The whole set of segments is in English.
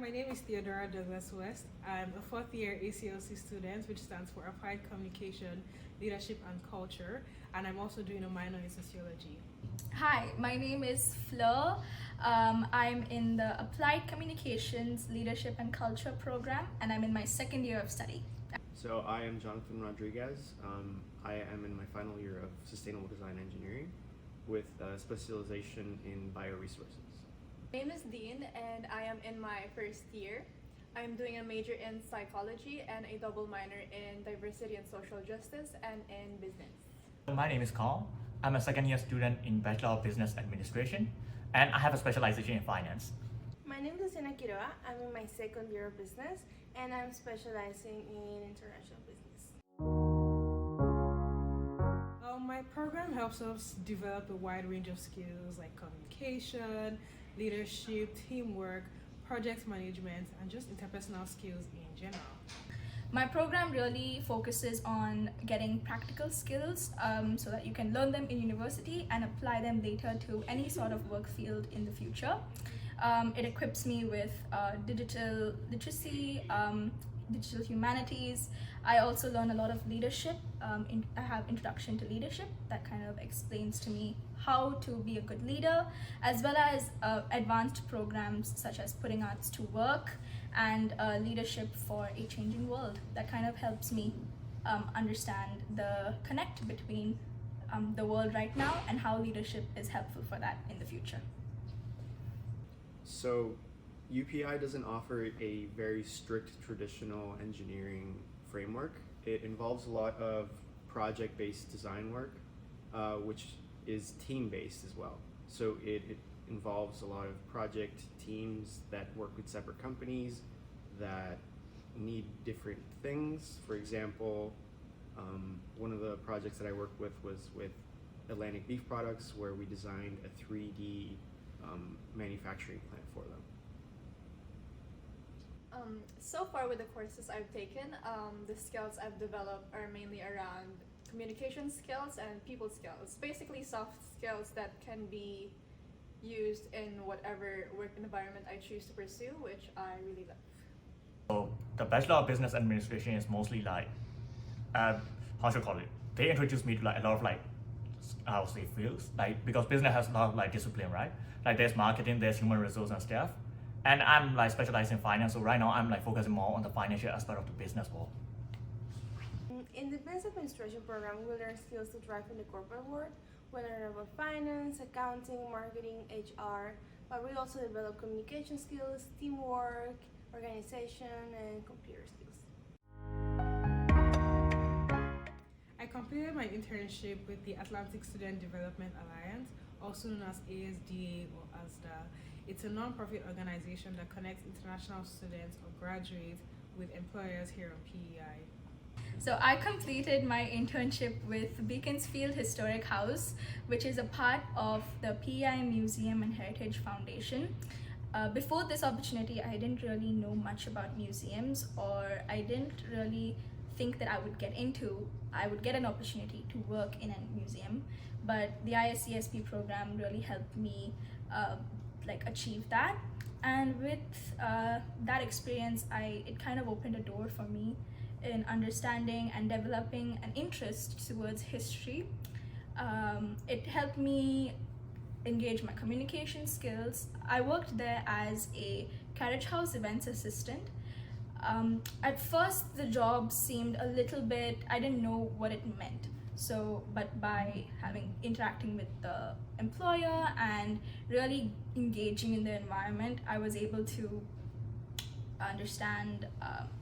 my name is Theodora Douglas West. I'm a fourth year ACLC student, which stands for Applied Communication, Leadership and Culture, and I'm also doing a minor in sociology. Hi, my name is Fleur. I'm in the Applied Communications, Leadership and Culture program, and I'm in my second year of study. So I am Jonathan Rodriguez. I am in my final year of Sustainable Design Engineering with a specialization in bioresources. My name is Dean and I am in my first year. I'm doing a major in psychology and a double minor in diversity and social justice and in business. My name is Carl. I'm a second year student in Bachelor of Business Administration and I have a specialization in finance. My name is Luciana Quiroga. I'm in my second year of business and I'm specializing in international business. My program helps us develop a wide range of skills like communication, leadership, teamwork, project management, and just interpersonal skills in general. My program really focuses on getting practical skills so that you can learn them in university and apply them later to any sort of work field in the future. It equips me with digital literacy, digital humanities. I also learn a lot of leadership. I have introduction to leadership that kind of explains to me how to be a good leader, as well as advanced programs such as putting arts to work and leadership for a changing world. That kind of helps me understand the connect between the world right now and how leadership is helpful for that in the future. So UPI doesn't offer a very strict traditional engineering framework. It involves a lot of project-based design work, which is team-based as well. So it involves a lot of project teams that work with separate companies that need different things. For example, one of the projects that I worked with was with Atlantic Beef Products, where we designed a 3D manufacturing plant for them. So far with the courses I've taken, the skills I've developed are mainly around communication skills and people skills. Basically soft skills that can be used in whatever work environment I choose to pursue, which I really love. So the Bachelor of Business Administration is mostly like, how should I call it? They introduced me to like a lot of like, I would say fields, like because business has a lot of like discipline, right? Like there's marketing, there's human resource and stuff. And I'm like specialized in finance, so right now I'm like focusing more on the financial aspect of the business world. In the business administration program, we learn skills to thrive in the corporate world. We learn about finance, accounting, marketing, HR, but we also develop communication skills, teamwork, organization, and computer skills. I completed my internship with the Atlantic Student Development Alliance, also known as ASDA or ASDA. It's a non-profit organization that connects international students or graduates with employers here on PEI. So I completed my internship with Beaconsfield Historic House, which is a part of the PEI Museum and Heritage Foundation. Before this opportunity, I didn't really know much about museums, or I didn't really think that I would get an opportunity to work in a museum, but the ISESP program really helped me achieve that. And with that experience, it kind of opened a door for me in understanding and developing an interest towards history. It helped me engage my communication skills. I worked there as a carriage house events assistant. At first the job seemed a little bit, I didn't know what it meant. But by interacting with the employer and really engaging in the environment, I was able to understand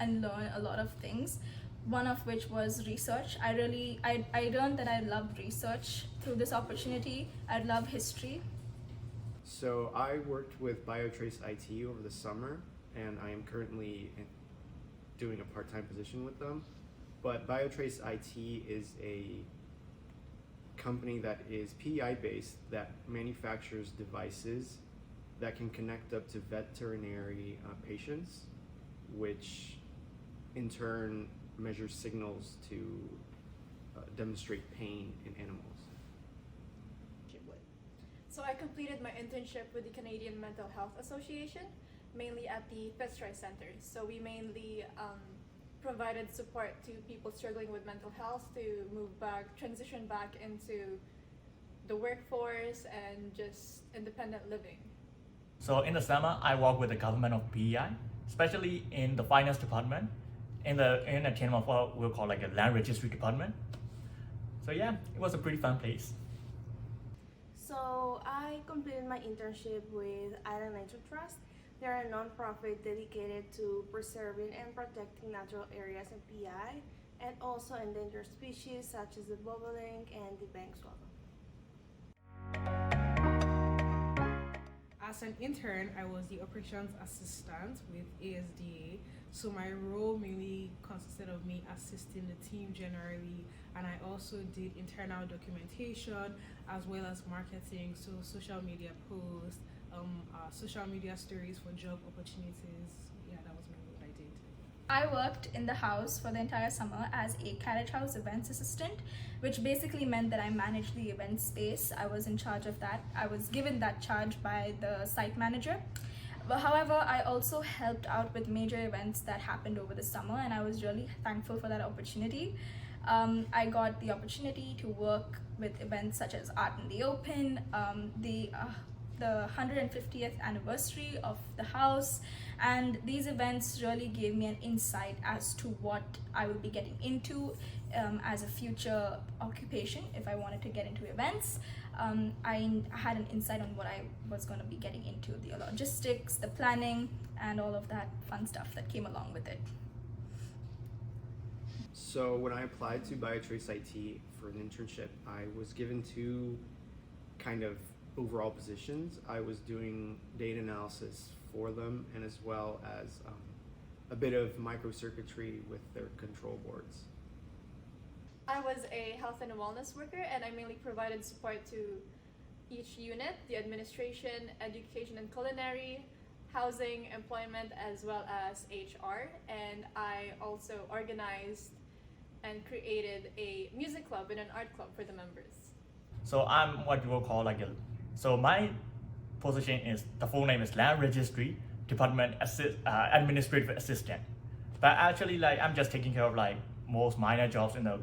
and learn a lot of things. One of which was research. I learned that I loved research through this opportunity. I love history. So I worked with BioTrace IT over the summer, and I am currently doing a part-time position with them. But BioTrace IT is a company that is PEI based that manufactures devices that can connect up to veterinary patients, which in turn measures signals to demonstrate pain in animals. So I completed my internship with the Canadian Mental Health Association, mainly at the Fitzroy Center. So we mainly provided support to people struggling with mental health to transition back into the workforce and just independent living. So in the summer, I work with the government of PEI, especially in the finance department, in a team of what we'll call like a land registry department. So yeah, it was a pretty fun place. So I completed my internship with Island Nature Trust. They're a nonprofit dedicated to preserving and protecting natural areas in PI and also endangered species such as the bobolink and the bank swallow. As an intern, I was the operations assistant with ASDA. So my role mainly consisted of me assisting the team generally, and I also did internal documentation as well as marketing, so social media posts, social media stories for job opportunities. Yeah, that was mainly what I did. I worked in the house for the entire summer as a carriage house events assistant, which basically meant that I managed the event space. I was in charge of that. I was given that charge by the site manager. But however, I also helped out with major events that happened over the summer, and I was really thankful for that opportunity. I got the opportunity to work with events such as Art in the Open, the 150th anniversary of the house, and these events really gave me an insight as to what I will be getting into as a future occupation if I wanted to get into events. I had an insight on what I was going to be getting into, the logistics, the planning, and all of that fun stuff that came along with it. So when I applied to Biotrace IT for an internship, I was given two kind of overall positions. I was doing data analysis for them, and as well as a bit of microcircuitry with their control boards. I was a health and wellness worker, and I mainly provided support to each unit, the administration, education and culinary, housing, employment, as well as HR. And I also organized and created a music club and an art club for the members. So I'm what you will call so my position is, the full name is Land Registry Department Administrative Assistant. But actually I'm just taking care of most minor jobs in the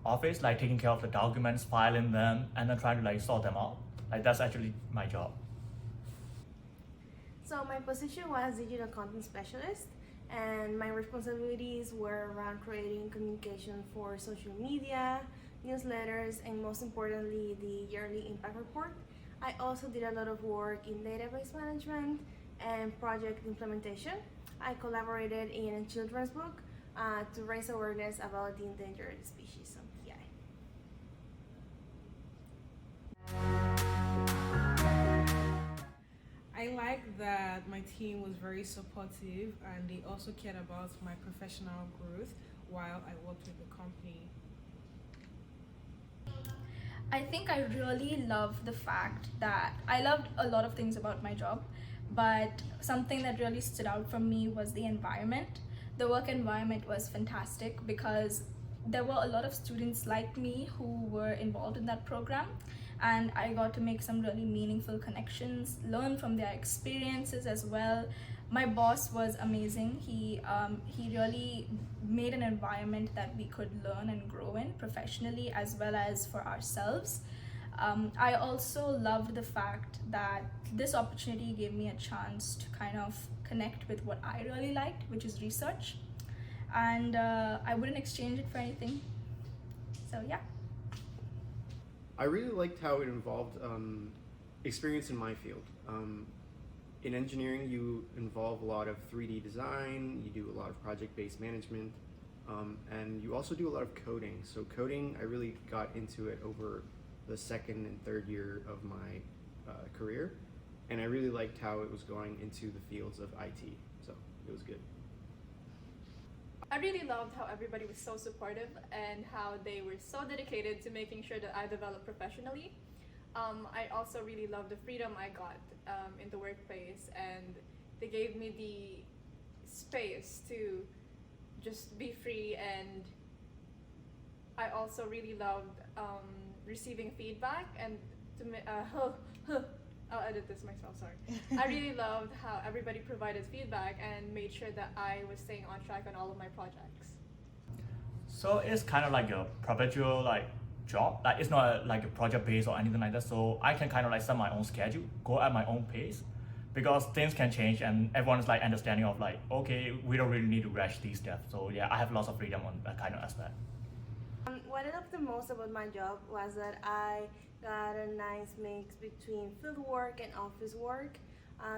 office, like taking care of the documents, filing them, and then trying to sort them out. That's actually my job. So my position was digital content specialist, and my responsibilities were around creating communication for social media, newsletters, and most importantly, the yearly impact report. I also did a lot of work in database management and project implementation. I collaborated in a children's book to raise awareness about the endangered species on PI. I like that my team was very supportive and they also cared about my professional growth while I worked with the company. I think I really love the fact that I loved a lot of things about my job, but something that really stood out for me was the environment. The work environment was fantastic because there were a lot of students like me who were involved in that program, and I got to make some really meaningful connections, learn from their experiences as well. My boss was amazing. He really made an environment that we could learn and grow in professionally as well as for ourselves. I also loved the fact that this opportunity gave me a chance to kind of connect with what I really liked, which is research, and I wouldn't exchange it for anything. So yeah. I really liked how it involved experience in my field. In engineering, you involve a lot of 3D design, you do a lot of project-based management, and you also do a lot of coding. So coding, I really got into it over the second and third year of my career, and I really liked how it was going into the fields of IT, so it was good. I really loved how everybody was so supportive and how they were so dedicated to making sure that I developed professionally. I also really loved the freedom I got in the workplace, and they gave me the space to just be free, and I also really loved receiving feedback and to I'll edit this myself, sorry. I really loved how everybody provided feedback and made sure that I was staying on track on all of my projects. So it's kind of like a perpetual like job. Like it's not like a project based or anything like that. So I can kind of like set my own schedule, go at my own pace, because things can change and everyone's like understanding of like, okay, we don't really need to rush these steps. So yeah, I have lots of freedom on that kind of aspect. What I loved the most about my job was that I got a nice mix between field work and office work.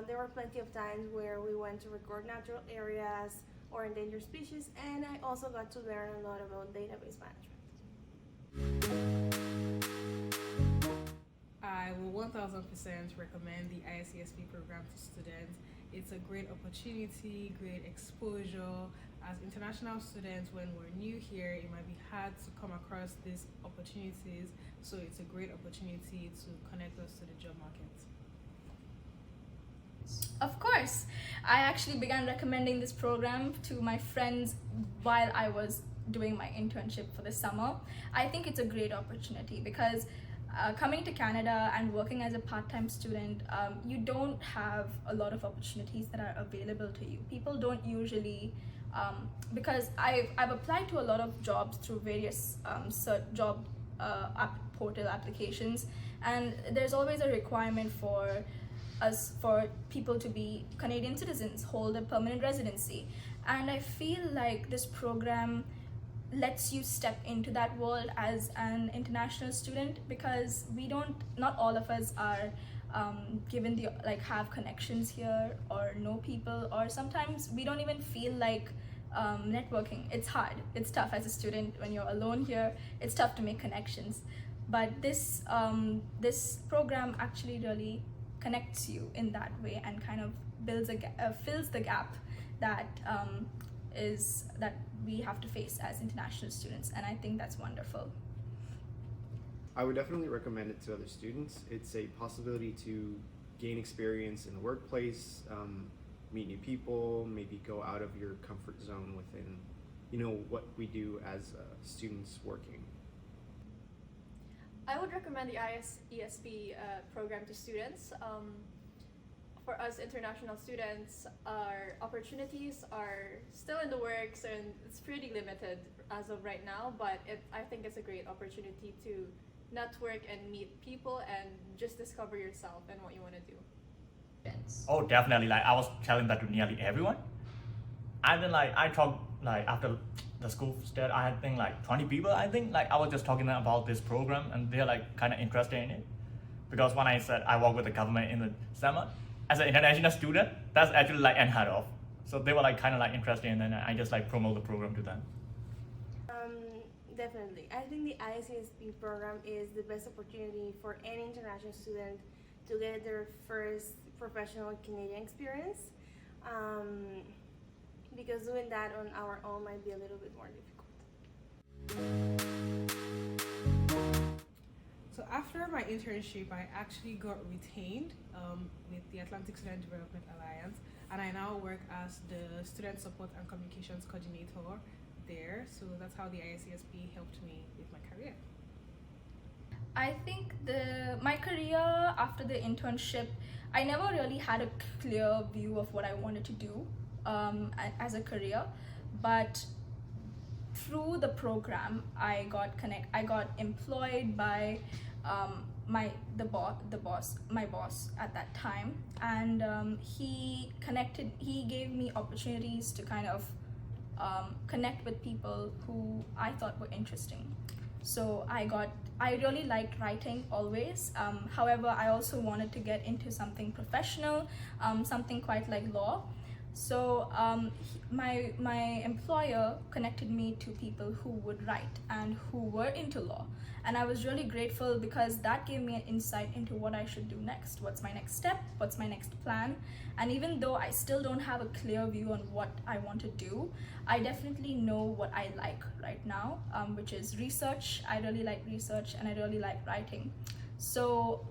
There were plenty of times where we went to record natural areas or endangered species, and I also got to learn a lot about database management. I will 1000% recommend the ISESP program to students. It's a great opportunity, great exposure. As international students, when we're new here, it might be hard to come across these opportunities, so it's a great opportunity to connect us to the job market. Of course, I actually began recommending this program to my friends while I was doing my internship for the summer. I think it's a great opportunity because coming to Canada and working as a part-time student, you don't have a lot of opportunities that are available to you. People don't usually, because I've applied to a lot of jobs through various job portal applications, and there's always a requirement for people to be Canadian citizens, hold a permanent residency. And I feel like this program lets you step into that world as an international student, because not all of us are given the have connections here or know people, or sometimes we don't even feel like networking. It's hard, it's tough as a student when you're alone here. It's tough to make connections, but this program actually really connects you in that way and kind of fills the gap that that we have to face as international students, and I think that's wonderful. I would definitely recommend it to other students. It's a possibility to gain experience in the workplace, meet new people, maybe go out of your comfort zone within, what we do as students working. I would recommend the ISESP program to students. For us international students, our opportunities are still in the works and it's pretty limited as of right now, but I think it's a great opportunity to network and meet people and just discover yourself and what you want to do. Oh, definitely. Like I was telling that to nearly everyone. And then I talked after the school started, I think 20 people. I think I was just talking about this program and they're kind of interested in it, because when I said I work with the government in the summer as an international student, that's actually unheard of. So they were kind of interested, and then I just promote the program to them. Definitely. I think the ISESP program is the best opportunity for any international student to get their first professional Canadian experience, because doing that on our own might be a little bit more difficult. So after my internship, I actually got retained with the Atlantic Student Development Alliance, and I now work as the Student Support and Communications Coordinator there. So that's how the ISESP helped me with my career. I think my career after the internship, I never really had a clear view of what I wanted to do as a career, but through the program I got employed by my boss at that time, and he gave me opportunities to kind of connect with people who I thought were interesting. So I really liked writing always. However, I also wanted to get into something professional, something quite like law. So my employer connected me to people who would write and who were into law, and I was really grateful because that gave me an insight into what I should do next. What's my next step? What's my next plan? And even though I still don't have a clear view on what I want to do, I definitely know what I like right now, which is research. I really like research and I really like writing. So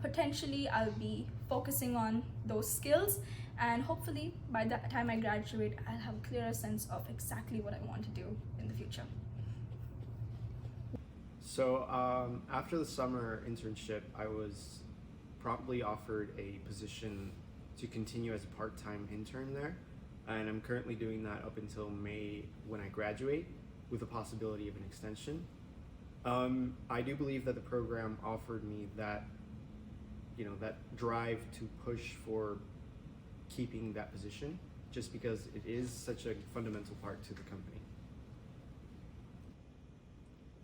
potentially I'll be focusing on those skills, and hopefully by the time I graduate, I'll have a clearer sense of exactly what I want to do in the future. So after the summer internship, I was promptly offered a position to continue as a part-time intern there, and I'm currently doing that up until May when I graduate, with the possibility of an extension. I do believe that the program offered me that, that drive to push for keeping that position, just because it is such a fundamental part to the company.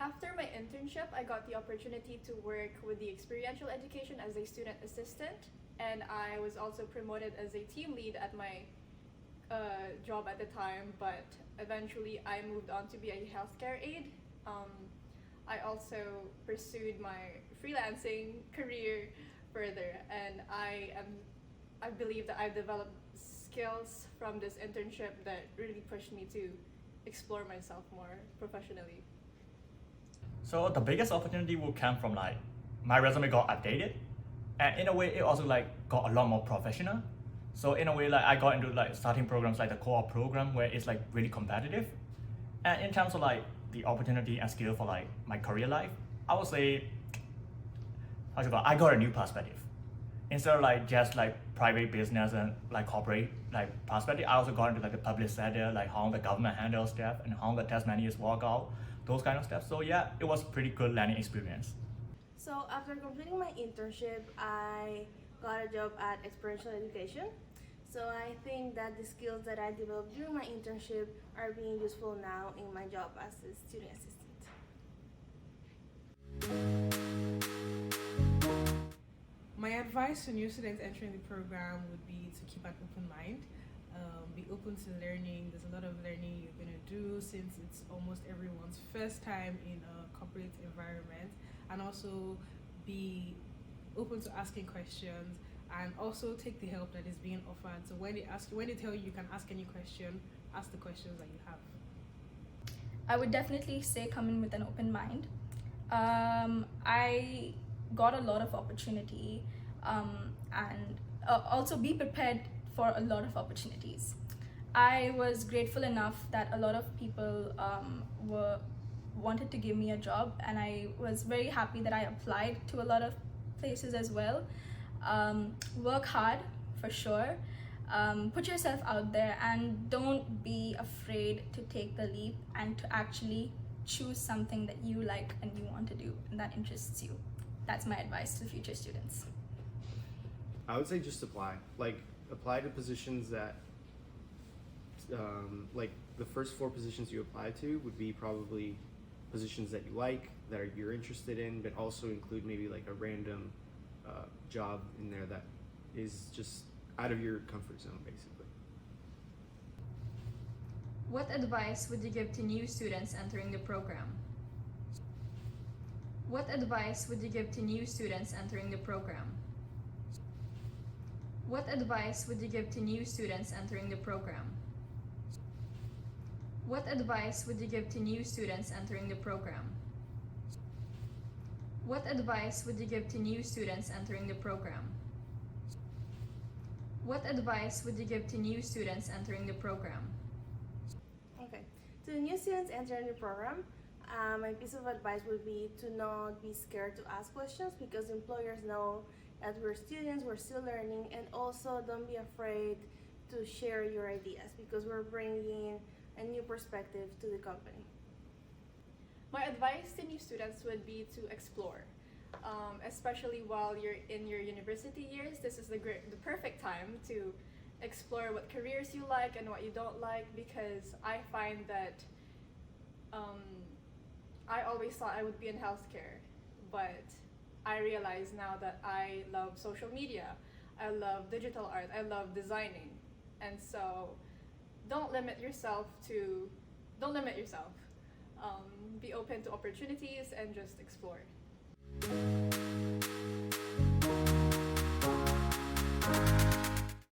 After my internship, I got the opportunity to work with the experiential education as a student assistant, and I was also promoted as a team lead at my job at the time, but eventually I moved on to be a healthcare aide. I also pursued my freelancing career further, and I believe that I've developed skills from this internship that really pushed me to explore myself more professionally. So the biggest opportunity will come from like my resume got updated, and in a way it also like got a lot more professional. So in a way, like I got into like starting programs like the co-op program where it's like really competitive. And in terms of like the opportunity and skill for like my career life, I would say, I got a new perspective. Instead of like just like private business and like corporate like perspective, I also got into like the public sector, like how the government handles stuff and how the test managers work out, those kind of stuff. So yeah, it was pretty good learning experience. So after completing my internship, I got a job at experiential education. So I think that the skills that I developed during my internship are being useful now in my job as a student assistant. My advice to new students entering the program would be to keep an open mind, be open to learning. There's a lot of learning you're going to do since it's almost everyone's first time in a corporate environment, and also be open to asking questions, and also take the help that is being offered. So when they tell you can ask any question, ask the questions that you have. I would definitely say come in with an open mind. I got a lot of opportunity, and also be prepared for a lot of opportunities. I was grateful enough that a lot of people wanted to give me a job, and I was very happy that I applied to a lot of places as well. Work hard for sure. Put yourself out there, and don't be afraid to take the leap and to actually choose something that you like and you want to do and that interests you. That's my advice to future students. I would say just apply. Like, apply to positions that, like the first 4 positions you apply to would be probably positions that you like, you're interested in, but also include maybe like a random job in there that is just out of your comfort zone, basically. What advice would you give to new students entering the program? What advice would you give to new students entering the program? What advice would you give to new students entering the program? What advice would you give to new students entering the program? What advice would you give to new students entering the program? What advice would you give to new students entering the program? Okay, to the new students entering the program, my piece of advice would be to not be scared to ask questions, because employers know that we're students, we're still learning, and also don't be afraid to share your ideas, because we're bringing a new perspective to the company. My advice to new students would be to explore, especially while you're in your university years. This is the perfect time to explore what careers you like and what you don't like, because I find that I always thought I would be in healthcare, but I realize now that I love social media, I love digital art, I love designing, and so don't limit yourself. Be open to opportunities and just explore.